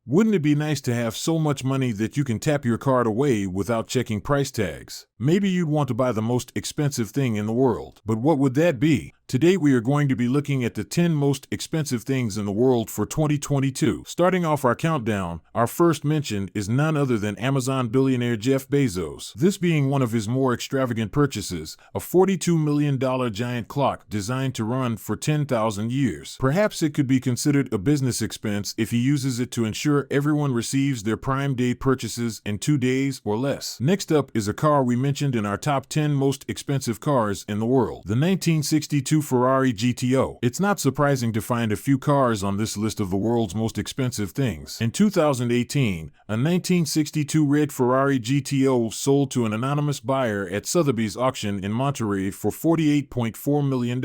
Wouldn't it be nice to have so much money that you can tap your card away without checking price tags? Maybe you'd want to buy the most expensive thing in the world. But what would that be? Today we are going to be looking at the 10 most expensive things in the world for 2022. Starting off our countdown, our first mention is none other than Amazon billionaire Jeff Bezos. This being one of his more extravagant purchases, a $42 million giant clock designed to run for 10,000 years. Perhaps it could be considered a business expense if he uses it to ensure everyone receives their Prime Day purchases in 2 days or less. Next up is a car we mentioned in our top 10 most expensive cars in the world, the 1962 Ferrari GTO. It's not surprising to find a few cars on this list of the world's most expensive things. In 2018, a 1962 red Ferrari GTO sold to an anonymous buyer at Sotheby's auction in Monterey for $48.4 million.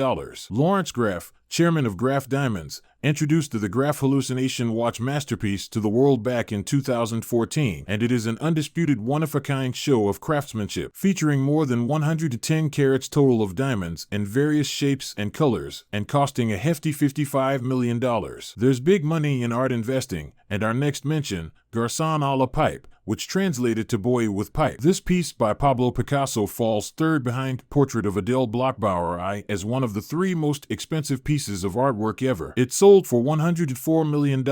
Lawrence Graff, chairman of Graff Diamonds, introduced the Graff hallucination watch masterpiece to the world back in 2014, and it is an undisputed one-of-a-kind show of craftsmanship, featuring more than 110 carats total of diamonds in various shapes and colors, and costing a hefty $55 million. There's big money in art investing, and our next mention, Garçon à la Pipe, which translated to boy with pipe. This piece by Pablo Picasso falls third behind Portrait of Adele Blockbauer as one of the 3 most expensive pieces of artwork ever. It sold for $104 million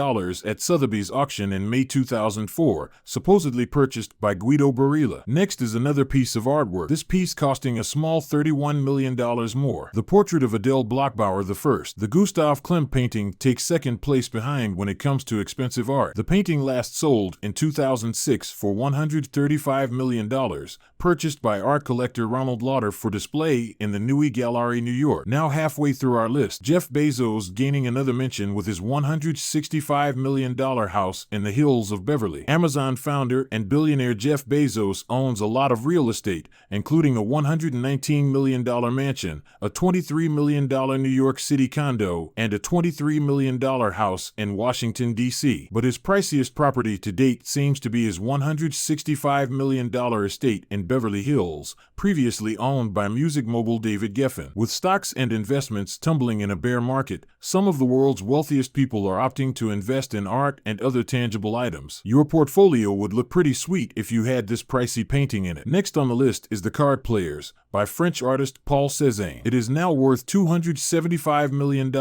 at Sotheby's auction in May 2004, supposedly purchased by Guido Barilla. Next is another piece of artwork, this piece costing a small $31 million more. The Portrait of Adele Blockbauer I. The Gustav Klimt painting takes second place behind when it comes to expensive art. The painting last sold in 2006 for $135 million, purchased by art collector Ronald Lauder for display in the Nieuwe Gallery, New York. Now halfway through our list, Jeff Bezos gaining another mention with his $165 million house in the hills of Beverly. Amazon founder and billionaire Jeff Bezos owns a lot of real estate, including a $119 million mansion, a $23 million New York City condo, and a $23 million house in Washington, D.C. But his priciest property to date seems to be his $165 million estate in Beverly Hills, previously owned by music mogul David Geffen. With stocks and investments tumbling in a bear market, some of the world's wealthiest people are opting to invest in art and other tangible items. Your portfolio would look pretty sweet if you had this pricey painting in it. Next on the list is The Card Players by French artist Paul Cézanne. It is now worth $275 million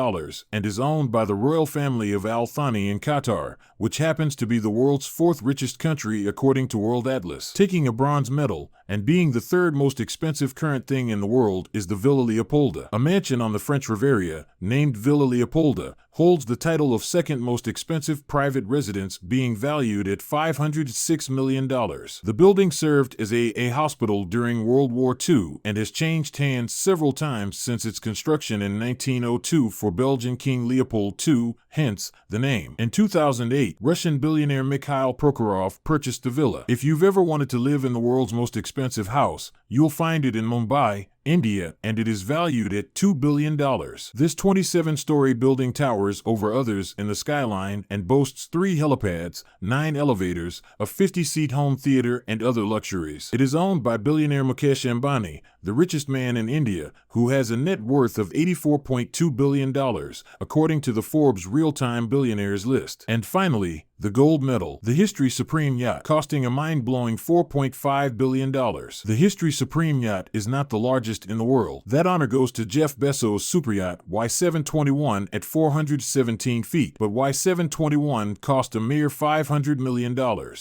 and is owned by the royal family of Al Thani in Qatar, which happens to be the world's 4th richest country according to World Atlas. Taking a bronze medal and being the 3rd most expensive current thing in the world is the Villa Leopolda. A mansion on the French Riviera, named Villa Leopolda, holds the title of 2nd most expensive private residence, being valued at $506 million. The building served as a hospital during World War II and has changed hands several times since its construction in 1902 for Belgian King Leopold II, hence the name. In 2008, Russian billionaire Mikhail Prokhorov purchased the villa. If you've ever wanted to live in the world's most expensive house, you'll find it in Mumbai, India, and it is valued at $2 billion. This 27-story building towers over others in the skyline and boasts 3 helipads, 9 elevators, a 50-seat home theater, and other luxuries. It is owned by billionaire Mukesh Ambani, the richest man in India, who has a net worth of $84.2 billion, according to the Forbes Real-Time Billionaires list. And finally, the gold medal, the History Supreme yacht, costing a mind-blowing $4.5 billion. The History Supreme yacht is not the largest in the world. That honor goes to Jeff Bezos' superyacht Y721 at 417 feet, but Y721 cost a mere $500 million.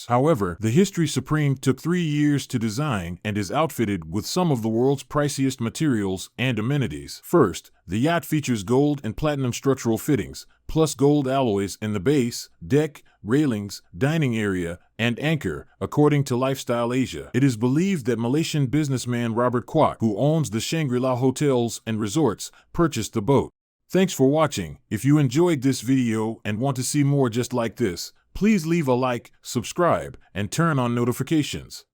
However, the History Supreme took 3 years to design and is outfitted with some of the world's priciest materials and amenities. First, the yacht features gold and platinum structural fittings, plus gold alloys in the base, deck, railings, dining area, and anchor, according to Lifestyle Asia. It is believed that Malaysian businessman Robert Kwok, who owns the Shangri-La Hotels and Resorts, purchased the boat. Thanks for watching. If you enjoyed this video and want to see more just like this, please leave a like, subscribe, and turn on notifications.